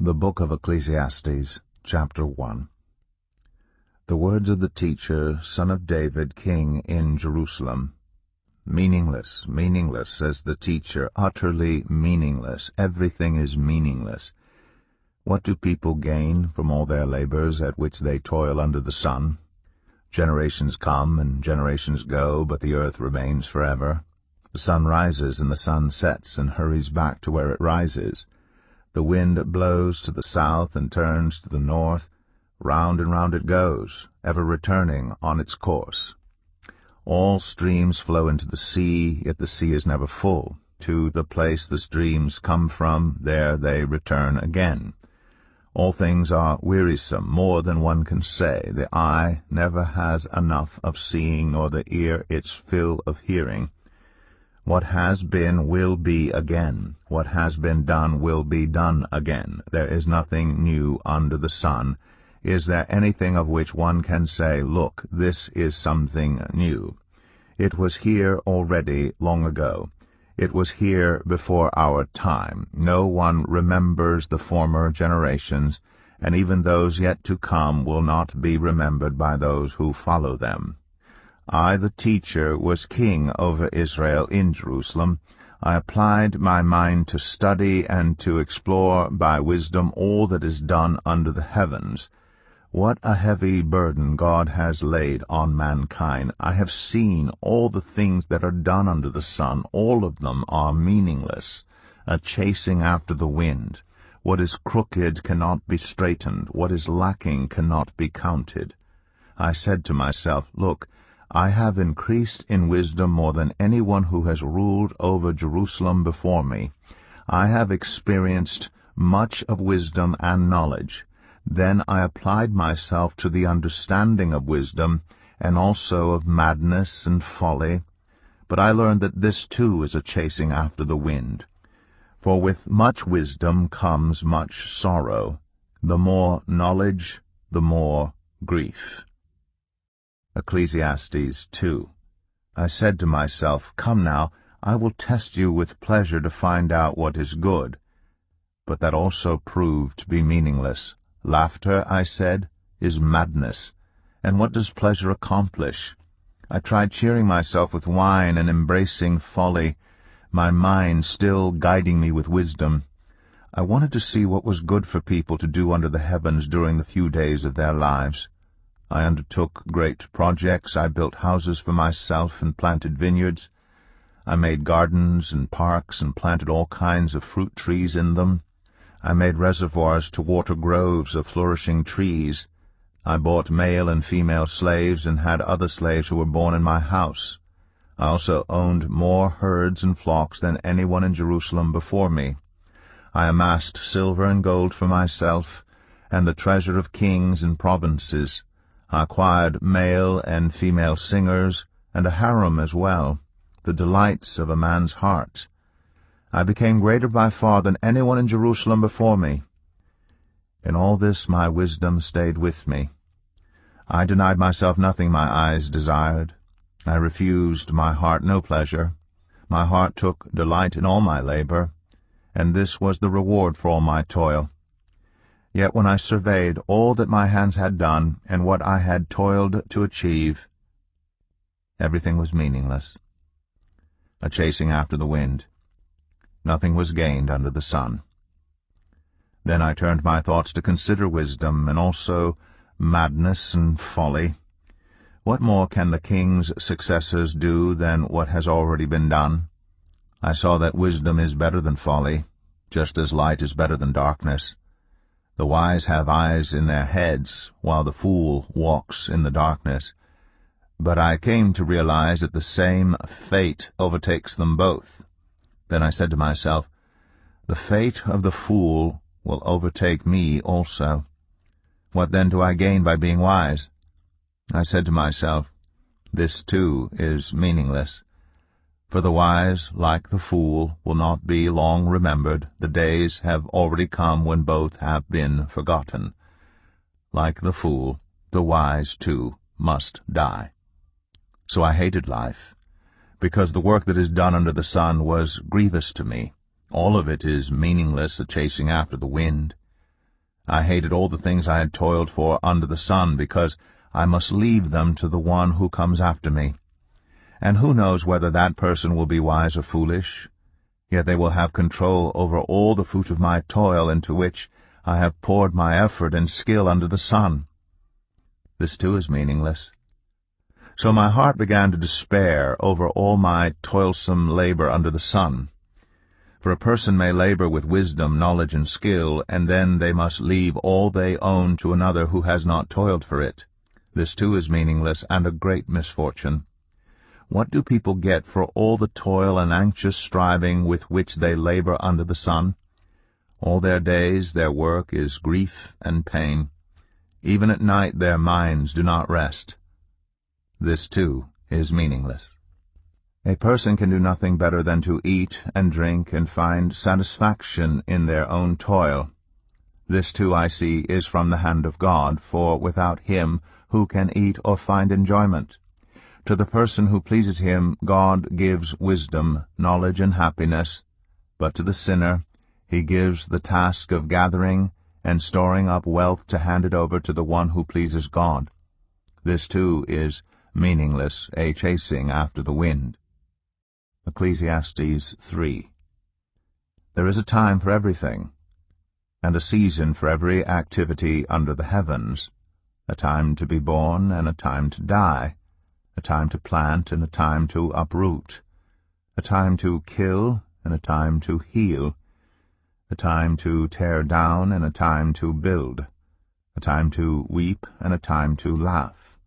The Book of Ecclesiastes, Chapter 1. The words of the teacher, son of David, king in Jerusalem. Meaningless, meaningless, says the teacher, utterly meaningless. Everything is meaningless. What do people gain from all their labors at which they toil under the sun? Generations come and generations go, but the earth remains forever. The sun rises and the sun sets and hurries back to where it rises. The wind blows to the south and turns to the north. Round and round it goes, ever returning on its course. All streams flow into the sea, yet the sea is never full. To the place the streams come from, there they return again. All things are wearisome, more than one can say. The eye never has enough of seeing, nor the ear its fill of hearing. What has been will be again. What has been done will be done again. There is nothing new under the sun. Is there anything of which one can say, "Look, this is something new"? It was here already long ago. It was here before our time. No one remembers the former generations, and even those yet to come will not be remembered by those who follow them. I, the teacher, was king over Israel in Jerusalem. I applied my mind to study and to explore by wisdom all that is done under the heavens. What a heavy burden God has laid on mankind! I have seen all the things that are done under the sun. All of them are meaningless, a chasing after the wind. What is crooked cannot be straightened. What is lacking cannot be counted. I said to myself, "Look, I have increased in wisdom more than anyone who has ruled over Jerusalem before me. I have experienced much of wisdom and knowledge. Then I applied myself to the understanding of wisdom, and also of madness and folly. But I learned that this too is a chasing after the wind. For with much wisdom comes much sorrow. The more knowledge, the more grief." Ecclesiastes 2. I said to myself, "Come now, I will test you with pleasure to find out what is good." But that also proved to be meaningless. Laughter, I said, is madness. And what does pleasure accomplish? I tried cheering myself with wine and embracing folly, my mind still guiding me with wisdom. I wanted to see what was good for people to do under the heavens during the few days of their lives. I undertook great projects. I built houses for myself and planted vineyards. I made gardens and parks and planted all kinds of fruit trees in them. I made reservoirs to water groves of flourishing trees. I bought male and female slaves and had other slaves who were born in my house. I also owned more herds and flocks than anyone in Jerusalem before me. I amassed silver and gold for myself, and the treasure of kings and provinces. I acquired male and female singers, and a harem as well, the delights of a man's heart. I became greater by far than anyone in Jerusalem before me. In all this my wisdom stayed with me. I denied myself nothing my eyes desired. I refused my heart no pleasure. My heart took delight in all my labor, and this was the reward for all my toil. Yet when I surveyed all that my hands had done, and what I had toiled to achieve, everything was meaningless, a chasing after the wind. Nothing was gained under the sun. Then I turned my thoughts to consider wisdom, and also madness and folly. What more can the king's successors do than what has already been done? I saw that wisdom is better than folly, just as light is better than darkness. The wise have eyes in their heads, while the fool walks in the darkness. But I came to realize that the same fate overtakes them both. Then I said to myself, "The fate of the fool will overtake me also. What then do I gain by being wise?" I said to myself, "This too is meaningless. For the wise, like the fool, will not be long remembered. The days have already come when both have been forgotten. Like the fool, the wise too must die." So I hated life, because the work that is done under the sun was grievous to me. All of it is meaningless, a chasing after the wind. I hated all the things I had toiled for under the sun, because I must leave them to the one who comes after me. And who knows whether that person will be wise or foolish? Yet they will have control over all the fruit of my toil, into which I have poured my effort and skill under the sun. This too is meaningless. So my heart began to despair over all my toilsome labor under the sun. For a person may labor with wisdom, knowledge, and skill, and then they must leave all they own to another who has not toiled for it. This too is meaningless and a great misfortune. What do people get for all the toil and anxious striving with which they labor under the sun? All their days their work is grief and pain. Even at night their minds do not rest. This too is meaningless. A person can do nothing better than to eat and drink and find satisfaction in their own toil. This too, I see, is from the hand of God, for without him who can eat or find enjoyment? To the person who pleases him, God gives wisdom, knowledge, and happiness, but to the sinner he gives the task of gathering and storing up wealth to hand it over to the one who pleases God. This too is meaningless, a chasing after the wind. Ecclesiastes 3. There is a time for everything, and a season for every activity under the heavens, a time to be born and a time to die, a time to plant and a time to uproot, a time to kill and a time to heal, a time to tear down and a time to build, a time to weep and a time to laugh,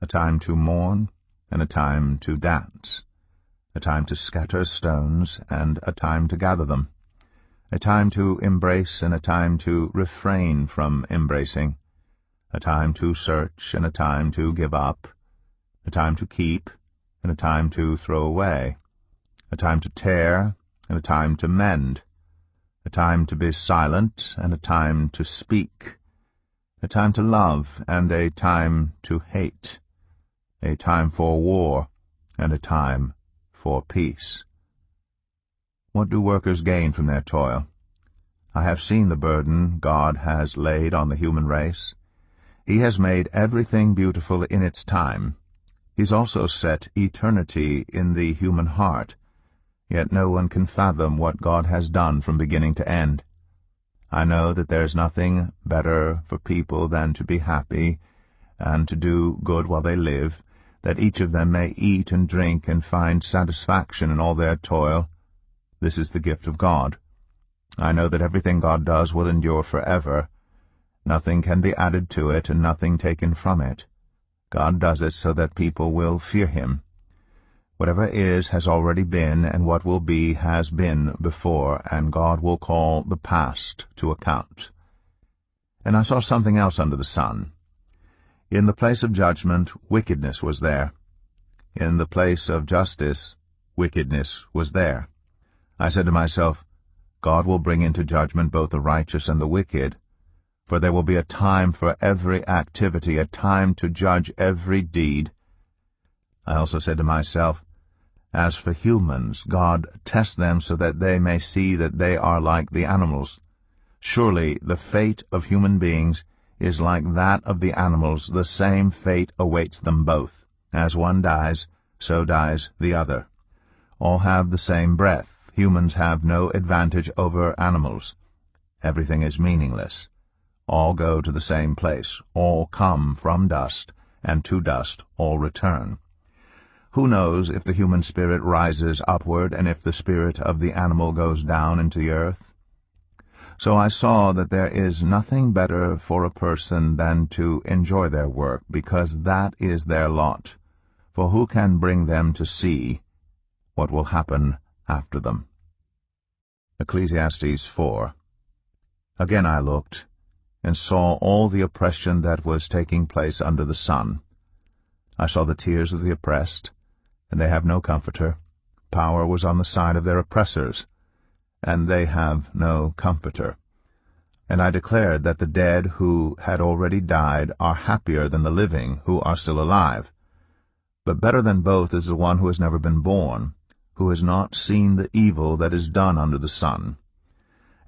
a time to mourn and a time to dance, a time to scatter stones and a time to gather them, a time to embrace and a time to refrain from embracing, a time to search and a time to give up, a time to keep and a time to throw away, a time to tear and a time to mend, a time to be silent and a time to speak, a time to love and a time to hate, a time for war and a time for peace. What do workers gain from their toil? I have seen the burden God has laid on the human race. He has made everything beautiful in its time. He's also set eternity in the human heart, yet no one can fathom what God has done from beginning to end. I know that there is nothing better for people than to be happy and to do good while they live, that each of them may eat and drink and find satisfaction in all their toil. This is the gift of God. I know that everything God does will endure forever. Nothing can be added to it and nothing taken from it. God does it so that people will fear him. Whatever is has already been, and what will be has been before, and God will call the past to account. And I saw something else under the sun. In the place of judgment, wickedness was there. In the place of justice, wickedness was there. I said to myself, God will bring into judgment both the righteous and the wicked, for there will be a time for every activity, a time to judge every deed. I also said to myself, as for humans, God tests them so that they may see that they are like the animals. Surely the fate of human beings is like that of the animals. The same fate awaits them both. As one dies, so dies the other. All have the same breath. Humans have no advantage over animals. Everything is meaningless. All go to the same place. All come from dust, and to dust all return. Who knows if the human spirit rises upward, and if the spirit of the animal goes down into the earth? So I saw that there is nothing better for a person than to enjoy their work, because that is their lot. For who can bring them to see what will happen after them? Ecclesiastes 4. Again I looked, and saw all the oppression that was taking place under the sun. I saw the tears of the oppressed, and they have no comforter. Power was on the side of their oppressors, and they have no comforter. And I declared that the dead who had already died are happier than the living who are still alive. But better than both is the one who has never been born, who has not seen the evil that is done under the sun.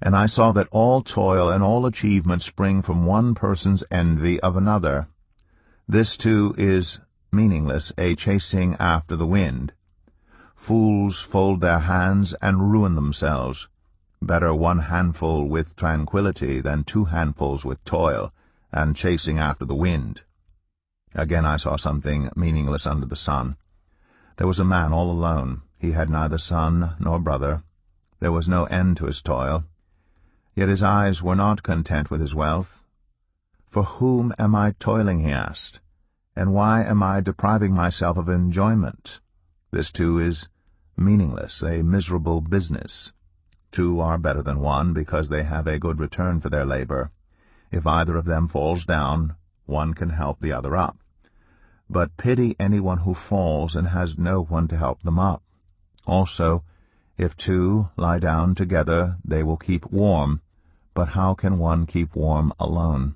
And I saw that all toil and all achievement spring from one person's envy of another. This too is meaningless, a chasing after the wind. Fools fold their hands and ruin themselves. Better one handful with tranquility than 2 handfuls with toil and chasing after the wind. Again I saw something meaningless under the sun. There was a man all alone. He had neither son nor brother. There was no end to his toil. Yet his eyes were not content with his wealth. For whom am I toiling, he asked, and why am I depriving myself of enjoyment? This too is meaningless, a miserable business. 2 are better than 1 because they have a good return for their labor. If either of them falls down, one can help the other up. But pity anyone who falls and has no one to help them up. Also, if 2 lie down together, they will keep warm, but how can one keep warm alone?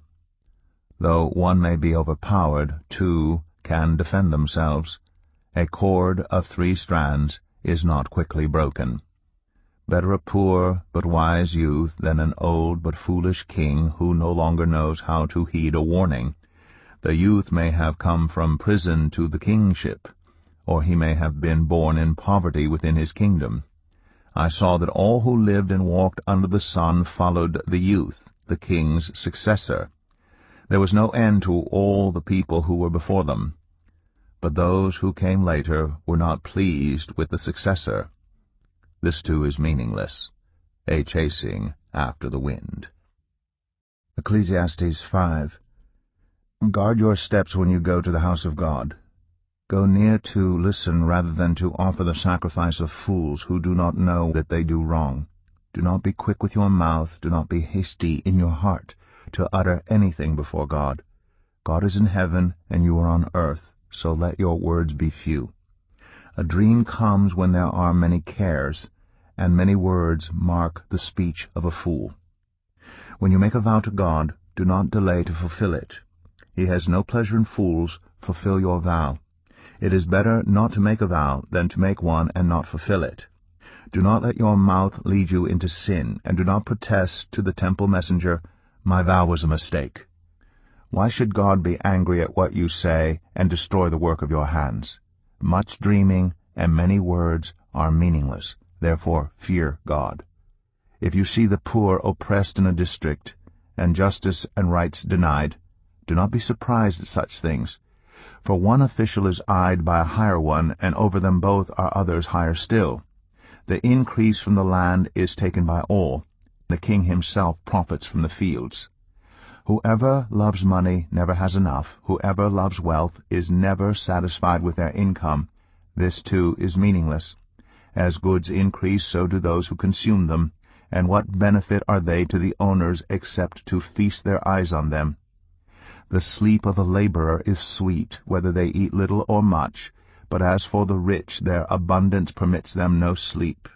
Though one may be overpowered, 2 can defend themselves. A cord of 3 strands is not quickly broken. Better a poor but wise youth than an old but foolish king who no longer knows how to heed a warning. The youth may have come from prison to the kingship, or he may have been born in poverty within his kingdom. I saw that all who lived and walked under the sun followed the youth, the king's successor. There was no end to all the people who were before them. But those who came later were not pleased with the successor. This too is meaningless, a chasing after the wind. Ecclesiastes 5. Guard your steps when you go to the house of God. Go near to listen rather than to offer the sacrifice of fools who do not know that they do wrong. Do not be quick with your mouth, do not be hasty in your heart to utter anything before God. God is in heaven and you are on earth, so let your words be few. A dream comes when there are many cares, and many words mark the speech of a fool. When you make a vow to God, do not delay to fulfill it. He has no pleasure in fools. Fulfill your vow. It is better not to make a vow than to make one and not fulfill it. Do not let your mouth lead you into sin, and do not protest to the temple messenger, "My vow was a mistake." Why should God be angry at what you say and destroy the work of your hands? Much dreaming and many words are meaningless. Therefore fear God. If you see the poor oppressed in a district, and justice and rights denied, do not be surprised at such things. For one official is eyed by a higher one, and over them both are others higher still. The increase from the land is taken by all. The king himself profits from the fields. Whoever loves money never has enough. Whoever loves wealth is never satisfied with their income. This too is meaningless. As goods increase, so do those who consume them. And what benefit are they to the owners except to feast their eyes on them? The sleep of a laborer is sweet, whether they eat little or much, but as for the rich, their abundance permits them no sleep.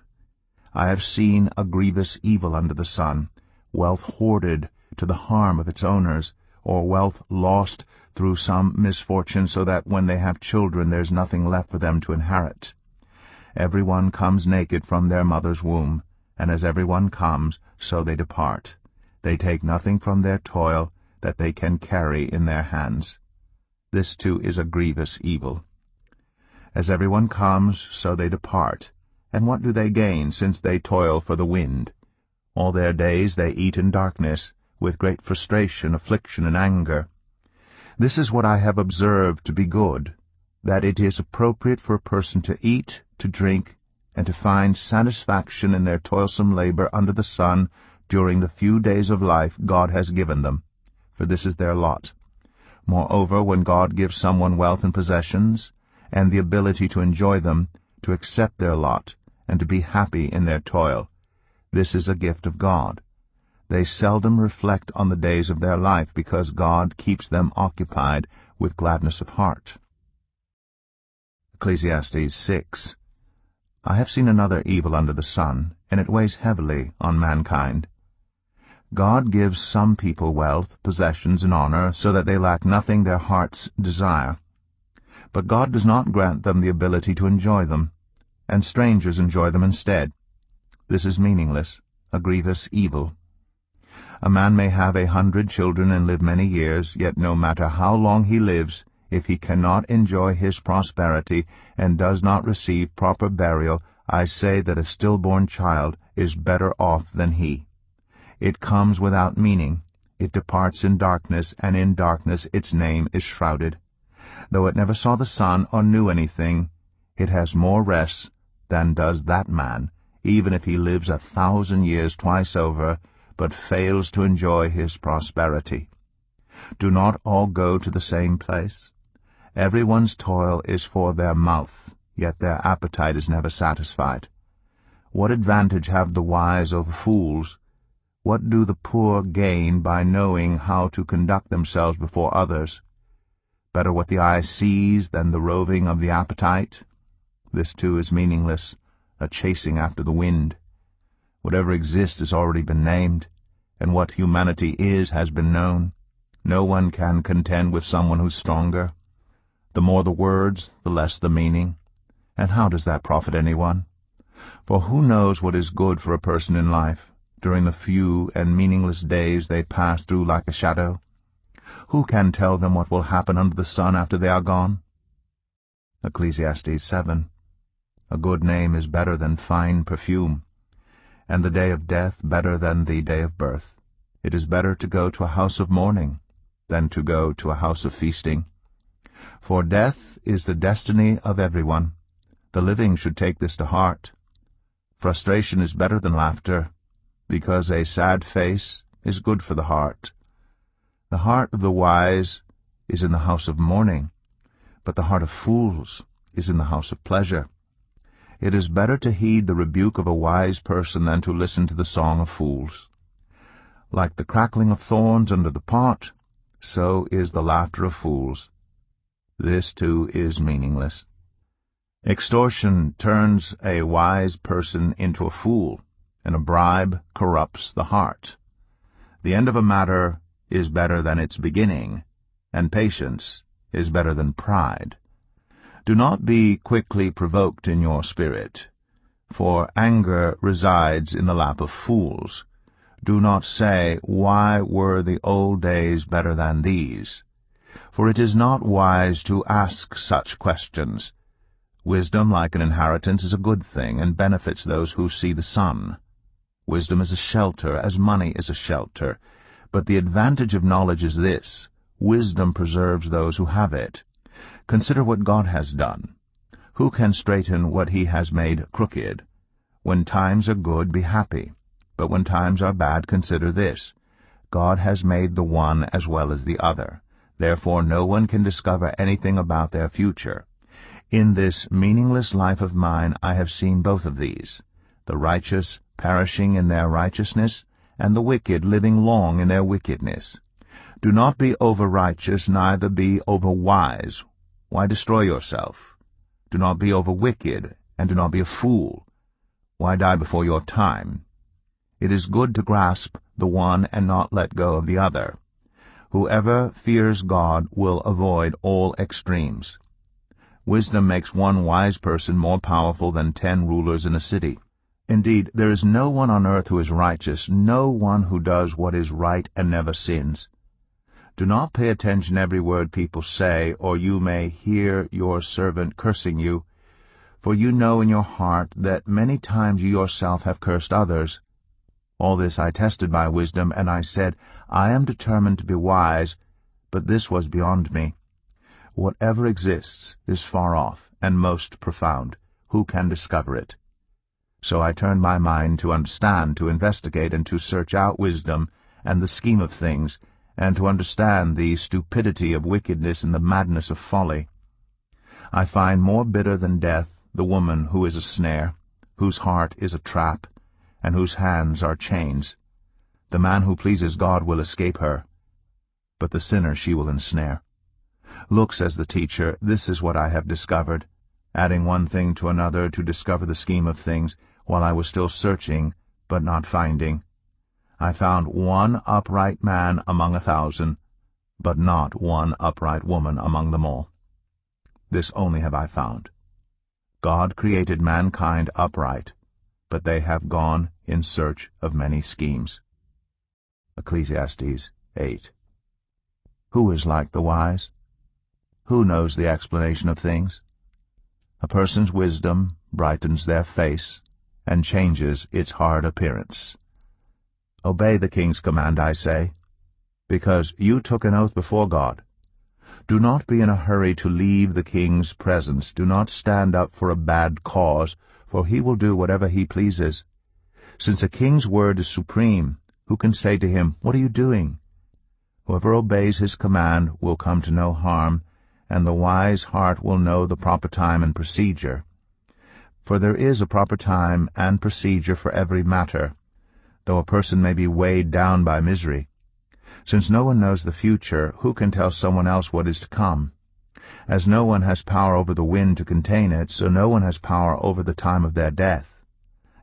I have seen a grievous evil under the sun, wealth hoarded to the harm of its owners, or wealth lost through some misfortune, so that when they have children there's nothing left for them to inherit. Everyone comes naked from their mother's womb, and as everyone comes, so they depart. They take nothing from their toil that they can carry in their hands. This too is a grievous evil. As everyone comes, so they depart. And what do they gain, since they toil for the wind? All their days they eat in darkness, with great frustration, affliction, and anger. This is what I have observed to be good, that it is appropriate for a person to eat, to drink, and to find satisfaction in their toilsome labor under the sun during the few days of life God has given them, for this is their lot. Moreover, when God gives someone wealth and possessions, and the ability to enjoy them, to accept their lot, and to be happy in their toil, this is a gift of God. They seldom reflect on the days of their life, because God keeps them occupied with gladness of heart. Ecclesiastes 6. I have seen another evil under the sun, and it weighs heavily on mankind. God gives some people wealth, possessions, and honor, so that they lack nothing their hearts desire. But God does not grant them the ability to enjoy them, and strangers enjoy them instead. This is meaningless, a grievous evil. A man may have 100 children and live many years, yet no matter how long he lives, if he cannot enjoy his prosperity and does not receive proper burial, I say that a stillborn child is better off than he. It comes without meaning. It departs in darkness, and in darkness its name is shrouded. Though it never saw the sun or knew anything, it has more rest than does that man, even if he lives 1,000 years twice over, but fails to enjoy his prosperity. Do not all go to the same place? Everyone's toil is for their mouth, yet their appetite is never satisfied. What advantage have the wise over fools? What do the poor gain by knowing how to conduct themselves before others? Better what the eye sees than the roving of the appetite? This too is meaningless, a chasing after the wind. Whatever exists has already been named, and what humanity is has been known. No one can contend with someone who's stronger. The more the words, the less the meaning. And how does that profit anyone? For who knows what is good for a person in life, during the few and meaningless days they pass through like a shadow? Who can tell them what will happen under the sun after they are gone? Ecclesiastes 7. A good name is better than fine perfume, and the day of death better than the day of birth. It is better to go to a house of mourning than to go to a house of feasting. For death is the destiny of everyone. The living should take this to heart. Frustration is better than laughter, because a sad face is good for the heart. The heart of the wise is in the house of mourning, but the heart of fools is in the house of pleasure. It is better to heed the rebuke of a wise person than to listen to the song of fools. Like the crackling of thorns under the pot, so is the laughter of fools. This too is meaningless. Extortion turns a wise person into a fool, and a bribe corrupts the heart. The end of a matter is better than its beginning, and patience is better than pride. Do not be quickly provoked in your spirit, for anger resides in the lap of fools. Do not say, "Why were the old days better than these?" For it is not wise to ask such questions. Wisdom, like an inheritance, is a good thing, and benefits those who see the sun. Wisdom is a shelter, as money is a shelter. But the advantage of knowledge is this: wisdom preserves those who have it. Consider what God has done. Who can straighten what he has made crooked? When times are good, be happy. But when times are bad, consider this: God has made the one as well as the other. Therefore no one can discover anything about their future. In this meaningless life of mine I have seen both of these, the righteous perishing in their righteousness, and the wicked living long in their wickedness. Do not be over-righteous, neither be over-wise. Why destroy yourself? Do not be over-wicked, and do not be a fool. Why die before your time? It is good to grasp the one and not let go of the other. Whoever fears God will avoid all extremes. Wisdom makes one wise person more powerful than 10 rulers in a city. Indeed, there is no one on earth who is righteous, no one who does what is right and never sins. Do not pay attention to every word people say, or you may hear your servant cursing you. For you know in your heart that many times you yourself have cursed others. All this I tested by wisdom, and I said, I am determined to be wise, but this was beyond me. Whatever exists is far off and most profound. Who can discover it? So I turned my mind to understand, to investigate, and to search out wisdom and the scheme of things, and to understand the stupidity of wickedness and the madness of folly. I find more bitter than death the woman who is a snare, whose heart is a trap, and whose hands are chains. The man who pleases God will escape her, but the sinner she will ensnare. Look, says the teacher, this is what I have discovered, adding one thing to another to discover the scheme of things, while I was still searching, but not finding. I found one upright man among 1,000, but not one upright woman among them all. This only have I found: God created mankind upright, but they have gone in search of many schemes. Ecclesiastes 8. Who is like the wise? Who knows the explanation of things? A person's wisdom brightens their face and changes its hard appearance. Obey the king's command, I say, because you took an oath before God. Do not be in a hurry to leave the king's presence. Do not stand up for a bad cause, for he will do whatever he pleases. Since a king's word is supreme, who can say to him, "What are you doing?" Whoever obeys his command will come to no harm, and the wise heart will know the proper time and procedure. For there is a proper time and procedure for every matter, though a person may be weighed down by misery. Since no one knows the future, who can tell someone else what is to come? As no one has power over the wind to contain it, so no one has power over the time of their death.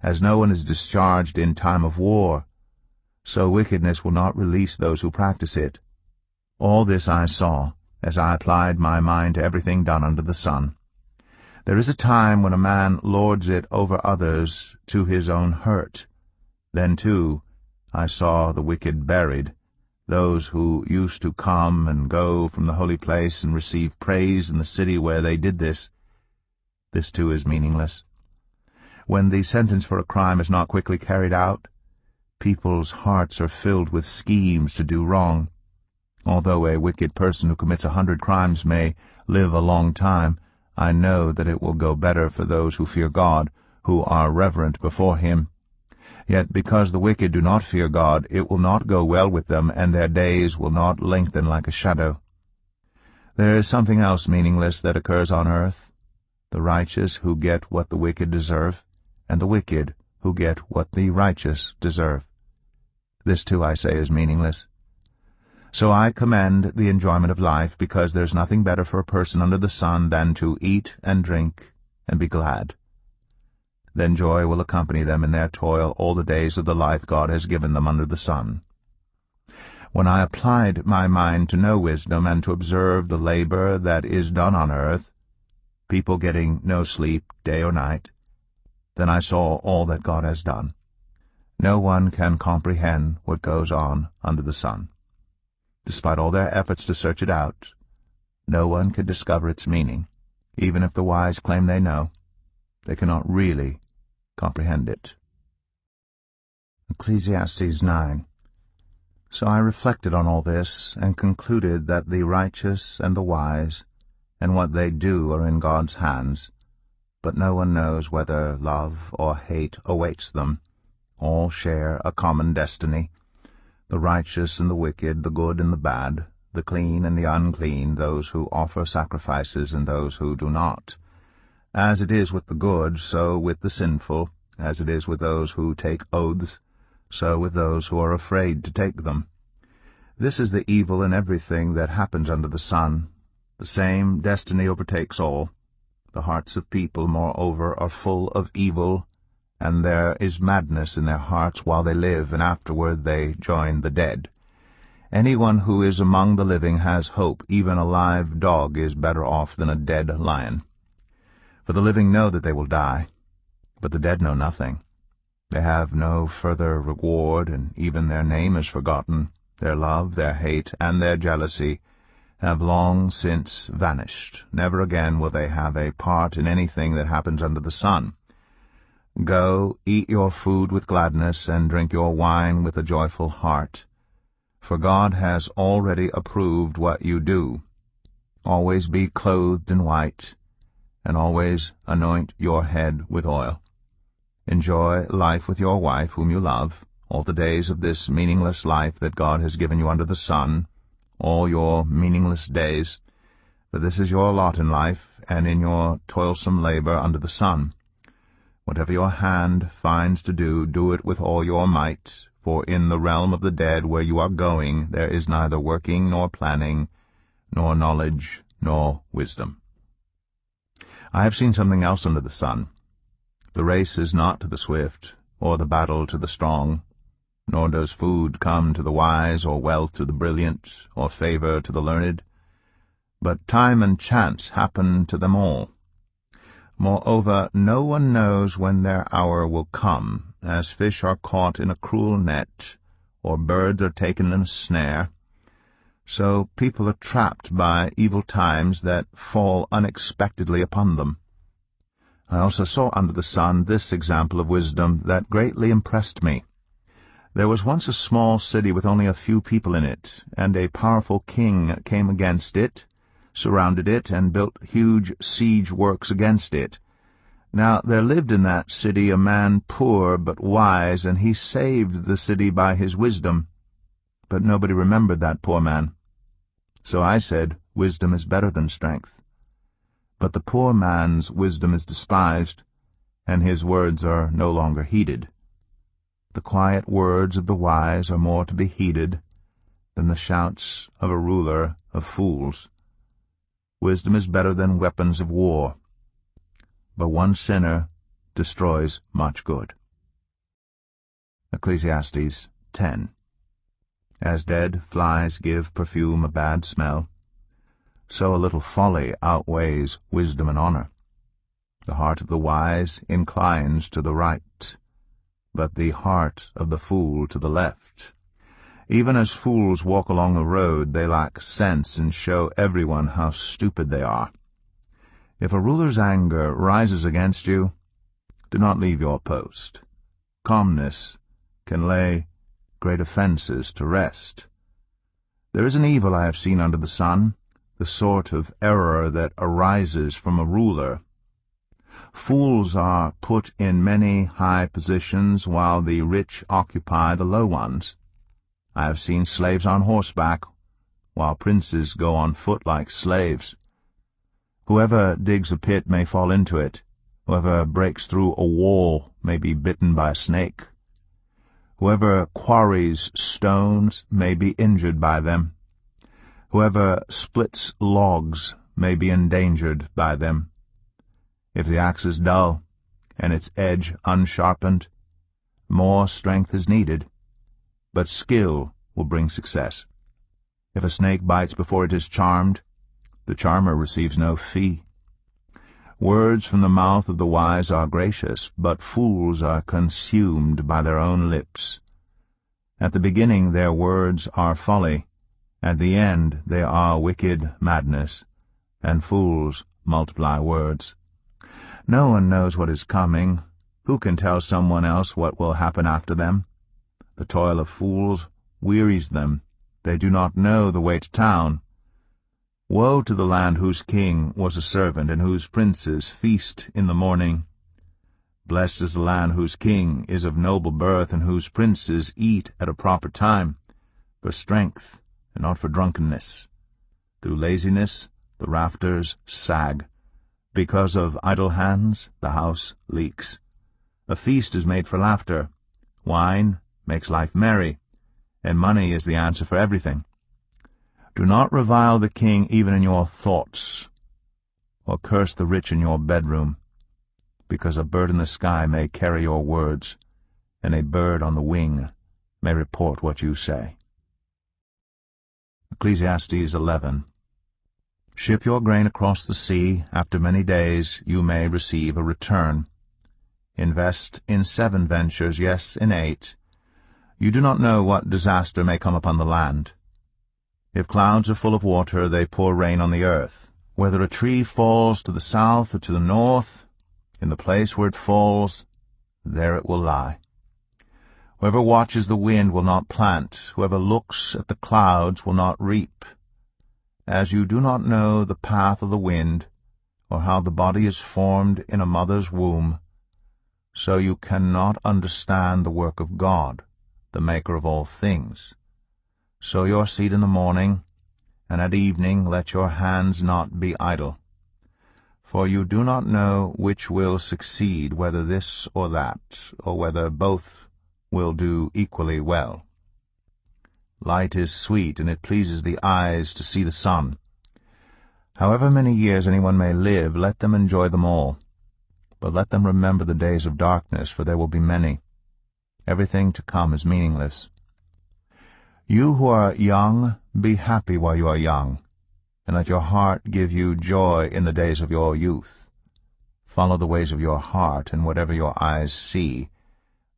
As no one is discharged in time of war, so wickedness will not release those who practice it. All this I saw, as I applied my mind to everything done under the sun. There is a time when a man lords it over others to his own hurt. Then, too, I saw the wicked buried, those who used to come and go from the holy place and receive praise in the city where they did this. This, too, is meaningless. When the sentence for a crime is not quickly carried out, people's hearts are filled with schemes to do wrong. Although a wicked person who commits 100 crimes may live a long time, I know that it will go better for those who fear God, who are reverent before him. Yet because the wicked do not fear God, it will not go well with them, and their days will not lengthen like a shadow. There is something else meaningless that occurs on earth: the righteous who get what the wicked deserve, and the wicked who get what the righteous deserve. This, too, I say, is meaningless. So I commend the enjoyment of life, because there's nothing better for a person under the sun than to eat and drink and be glad. Then joy will accompany them in their toil all the days of the life God has given them under the sun. When I applied my mind to know wisdom and to observe the labor that is done on earth, people getting no sleep day or night, then I saw all that God has done. No one can comprehend what goes on under the sun. Despite all their efforts to search it out, no one can discover its meaning. Even if the wise claim they know, they cannot really comprehend it. Ecclesiastes 9. So I reflected on all this, and concluded that the righteous and the wise, and what they do, are in God's hands, but no one knows whether love or hate awaits them. All share a common destiny: the righteous and the wicked, the good and the bad, the clean and the unclean, those who offer sacrifices and those who do not. As it is with the good, so with the sinful; as it is with those who take oaths, so with those who are afraid to take them. This is the evil in everything that happens under the sun. The same destiny overtakes all. The hearts of people, moreover, are full of evil, and there is madness in their hearts while they live, and afterward they join the dead. Anyone who is among the living has hope. Even a live dog is better off than a dead lion. For the living know that they will die, but the dead know nothing. They have no further reward, and even their name is forgotten. Their love, their hate, and their jealousy have long since vanished. Never again will they have a part in anything that happens under the sun. Go, eat your food with gladness, and drink your wine with a joyful heart, for God has already approved what you do. Always be clothed in white, and always anoint your head with oil. Enjoy life with your wife, whom you love, all the days of this meaningless life that God has given you under the sun, all your meaningless days, for this is your lot in life, and in your toilsome labor under the sun. Whatever your hand finds to do, do it with all your might, for in the realm of the dead where you are going there is neither working nor planning, nor knowledge, nor wisdom. I have seen something else under the sun. The race is not to the swift, or the battle to the strong, nor does food come to the wise, or wealth to the brilliant, or favor to the learned, but time and chance happen to them all. Moreover, no one knows when their hour will come, as fish are caught in a cruel net, or birds are taken in a snare. So people are trapped by evil times that fall unexpectedly upon them. I also saw under the sun this example of wisdom that greatly impressed me. There was once a small city with only a few people in it, and a powerful king came against it, surrounded it, and built huge siege works against it. Now there lived in that city a man poor but wise, and he saved the city by his wisdom. But nobody remembered that poor man. So I said, wisdom is better than strength. But the poor man's wisdom is despised, and his words are no longer heeded. The quiet words of the wise are more to be heeded than the shouts of a ruler of fools. Wisdom is better than weapons of war, but one sinner destroys much good. Ecclesiastes 10. As dead flies give perfume a bad smell, so a little folly outweighs wisdom and honor. The heart of the wise inclines to the right, but the heart of the fool to the left. Even as fools walk along the road, they lack sense and show everyone how stupid they are. If a ruler's anger rises against you, do not leave your post. Calmness can lay great offenses to rest. There is an evil I have seen under the sun, the sort of error that arises from a ruler. Fools are put in many high positions, while the rich occupy the low ones. I have seen slaves on horseback, while princes go on foot like slaves. Whoever digs a pit may fall into it. Whoever breaks through a wall may be bitten by a snake. Whoever quarries stones may be injured by them. Whoever splits logs may be endangered by them. If the axe is dull, and its edge unsharpened, more strength is needed, but skill will bring success. If a snake bites before it is charmed, the charmer receives no fee. Words from the mouth of the wise are gracious, but fools are consumed by their own lips. At the beginning their words are folly, at the end they are wicked madness, and fools multiply words. No one knows what is coming. Who can tell someone else what will happen after them? The toil of fools wearies them. They do not know the way to town. Woe to the land whose king was a servant, and whose princes feast in the morning. Blessed is the land whose king is of noble birth, and whose princes eat at a proper time, for strength and not for drunkenness. Through laziness the rafters sag. Because of idle hands the house leaks. A feast is made for laughter. Wine makes life merry, and money is the answer for everything. Do not revile the king even in your thoughts, or curse the rich in your bedroom, because a bird in the sky may carry your words, and a bird on the wing may report what you say. Ecclesiastes 11. Ship your grain across the sea. After many days you may receive a return. Invest in 7 ventures, yes, in 8. You do not know what disaster may come upon the land. If clouds are full of water, they pour rain on the earth. Whether a tree falls to the south or to the north, in the place where it falls, there it will lie. Whoever watches the wind will not plant. Whoever looks at the clouds will not reap. As you do not know the path of the wind, or how the body is formed in a mother's womb, so you cannot understand the work of God, the Maker of all things. Sow your seed in the morning, and at evening let your hands not be idle. For you do not know which will succeed, whether this or that, or whether both will do equally well. Light is sweet, and it pleases the eyes to see the sun. However many years anyone may live, let them enjoy them all. But let them remember the days of darkness, for there will be many. Everything to come is meaningless. You who are young, be happy while you are young, and let your heart give you joy in the days of your youth. follow the ways of your heart and whatever your eyes see,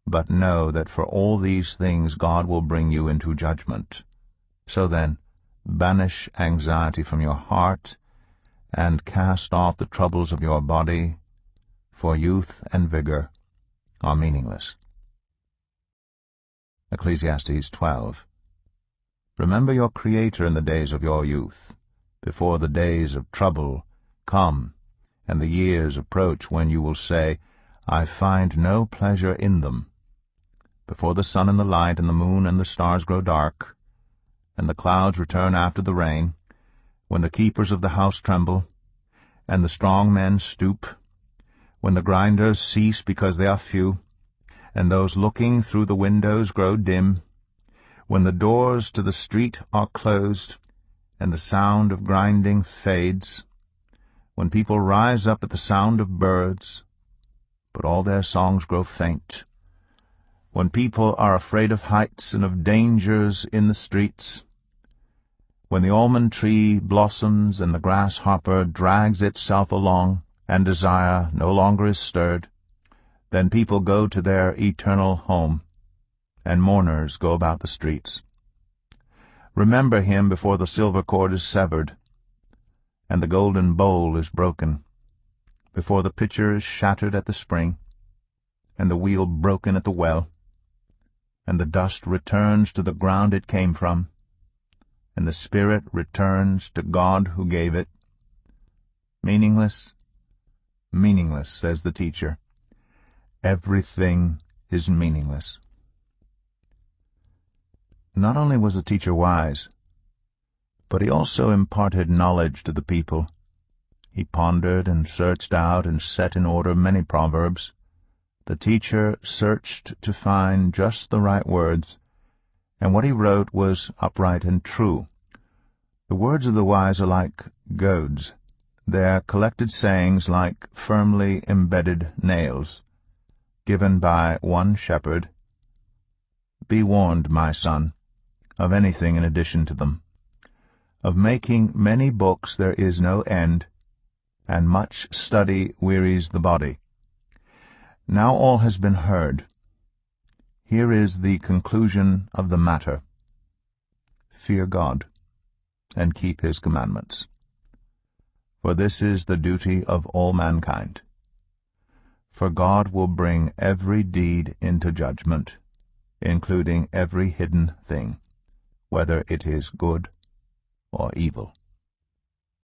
but know that for all these things God will bring you into judgment. So then, banish anxiety from your heart, and cast off the troubles of your body, for youth and vigor are meaningless. Ecclesiastes 12. Remember your Creator in the days of your youth, before the days of trouble come, and the years approach when you will say, I find no pleasure in them. Before the sun and the light and the moon and the stars grow dark, and the clouds return after the rain, when the keepers of the house tremble, and the strong men stoop, when the grinders cease because they are few, and those looking through the windows grow dim, when the doors to the street are closed, and the sound of grinding fades, when people rise up at the sound of birds, but all their songs grow faint, when people are afraid of heights and of dangers in the streets, when the almond tree blossoms and the grasshopper drags itself along, and desire no longer is stirred, then people go to their eternal home, and mourners go about the streets. Remember him before the silver cord is severed, and the golden bowl is broken, before the pitcher is shattered at the spring, and the wheel broken at the well, and the dust returns to the ground it came from, and the spirit returns to God who gave it. Meaningless, meaningless, says the teacher. Everything is meaningless. Not only was the teacher wise, but he also imparted knowledge to the people. He pondered and searched out and set in order many proverbs. The teacher searched to find just the right words, and what he wrote was upright and true. The words of the wise are like goads, their collected sayings like firmly embedded nails, given by one shepherd. Be warned, my son, of anything in addition to them. Of making many books there is no end, and much study wearies the body. Now all has been heard. Here is the conclusion of the matter. Fear God, and keep his commandments. For this is the duty of all mankind. For God will bring every deed into judgment, including every hidden thing, whether it is good or evil.